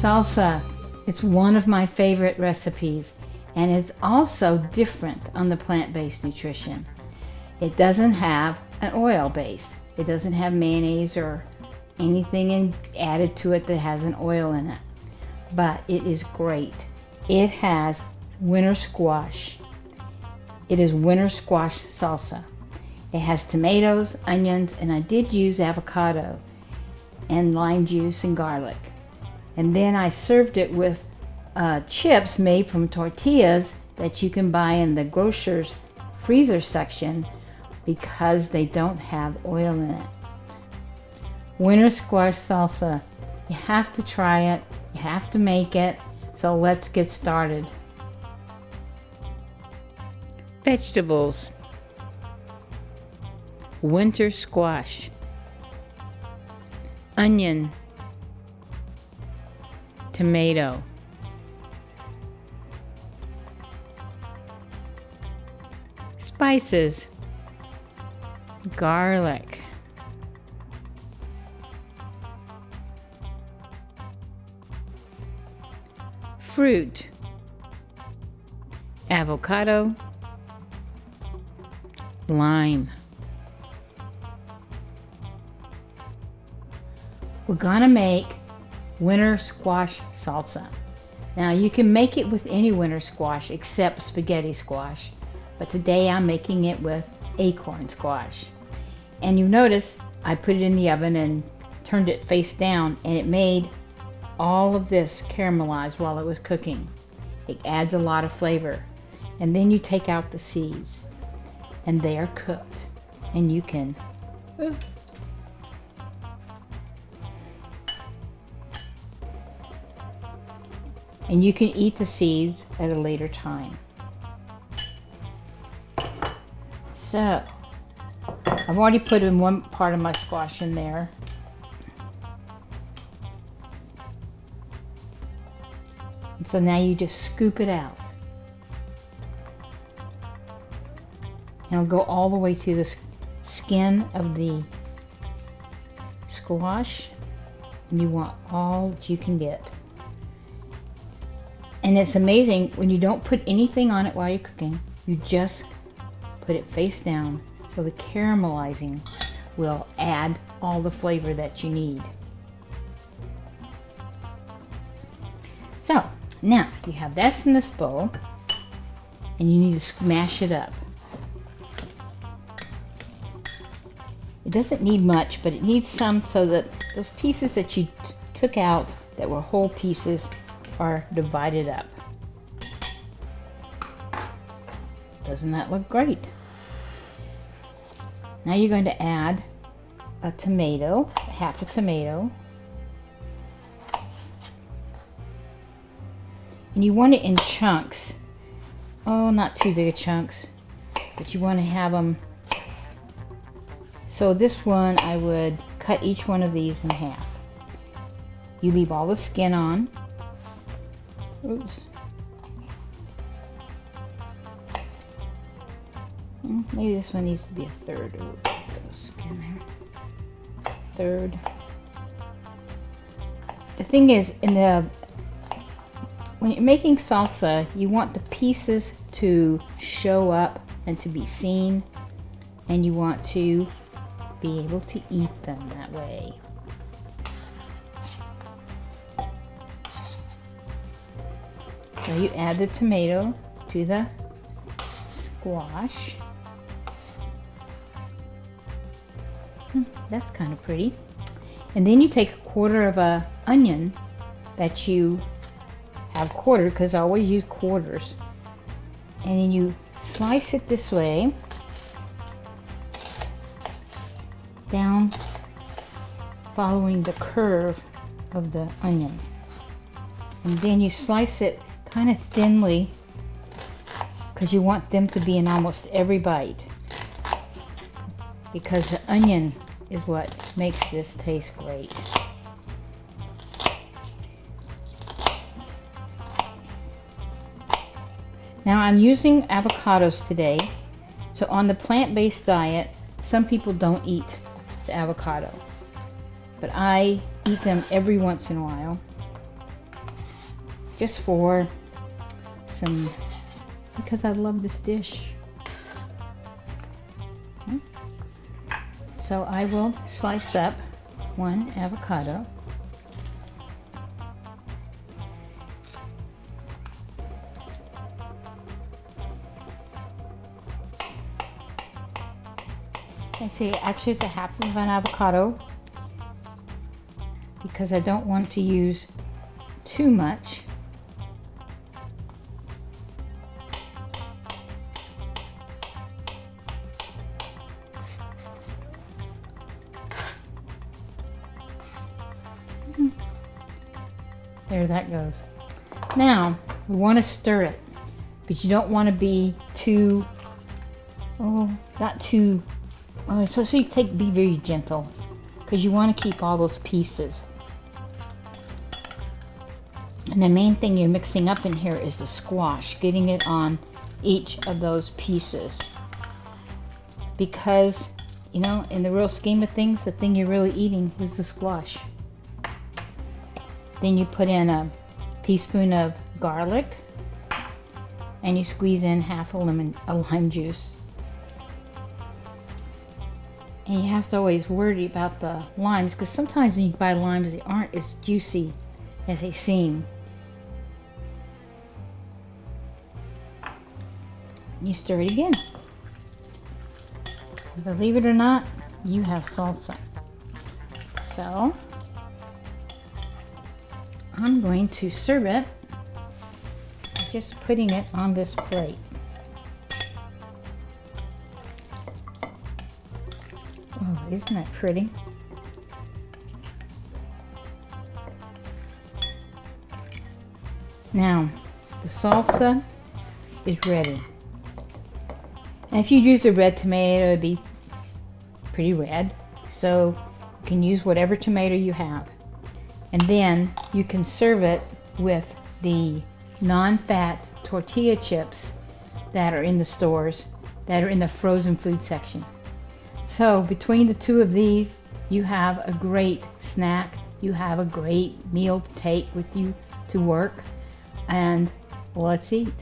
Salsa. It's one of my favorite recipes, and it's also different on the plant-based nutrition. It doesn't have an oil base. It doesn't have mayonnaise or anything added to it that has an oil in it. But it is great. It has winter squash. It is winter squash salsa. It has tomatoes, onions, and I did use avocado and lime juice and garlic. And then I served it with chips made from tortillas that you can buy in the grocer's freezer section because they don't have oil in it. Winter squash salsa. You have to try it. You have to make it. So let's get started. Vegetables. Winter squash, onion, tomato, spices, garlic, fruit, avocado, lime. We're gonna make winter squash salsa. Now you can make it with any winter squash except spaghetti squash, but today I'm making it with acorn squash. And you notice I put it in the oven and turned it face down, and it made all of this caramelize while it was cooking. It adds a lot of flavor. And then you take out the seeds and they are cooked, and you can eat the seeds at a later time. So I've already put in one part of my squash in there. And so now you just scoop it out. And it'll go all the way to the skin of the squash. And you want all that you can get. And it's amazing when you don't put anything on it while you're cooking. You just put it face down, so the caramelizing will add all the flavor that you need. So now you have this in this bowl, and you need to smash it up. It doesn't need much, but it needs some so that those pieces that you took out that were whole pieces are divided up. Doesn't that look great? Now you're going to add a tomato, half a tomato. And you want it in chunks. Oh, not too big of chunks, but you want to have them. So this one, I would cut each one of these in half. You leave all the skin on. Oops. Maybe this one needs to be a third. Ooh, skin there. Third. The thing is, when you're making salsa, you want the pieces to show up and to be seen, and you want to be able to eat them that way. So you add the tomato to the squash. That's kind of pretty. And then you take a quarter of an onion that you have quartered, because I always use quarters. And then you slice it this way, down, following the curve of the onion. And then you slice it kind of thinly, because you want them to be in almost every bite, because the onion is what makes this taste great. Now I'm using avocados today. So on the plant-based diet, some people don't eat the avocado, but I eat them every once in a while. just for some, because I love this dish. Okay. So I will slice up one avocado. And see, actually it's a half of an avocado because I don't want to use too much. There that goes. Now, we want to stir it, but you don't want to be too, not too, so you be very gentle, because you want to keep all those pieces. And the main thing you're mixing up in here is the squash, getting it on each of those pieces. Because, you know, in the real scheme of things, the thing you're really eating is the squash. Then you put in a teaspoon of garlic, and you squeeze in half a lime juice. And you have to always worry about the limes, because sometimes when you buy limes, they aren't as juicy as they seem. You stir it again. Believe it or not, you have salsa. So I'm going to serve it by just putting it on this plate. Oh, isn't that pretty? Now, the salsa is ready. And if you use a red tomato, it'd be pretty red. So you can use whatever tomato you have. And then you can serve it with the non-fat tortilla chips that are in the stores, that are in the frozen food section. So between the two of these, you have a great snack. You have a great meal to take with you to work. And let's eat.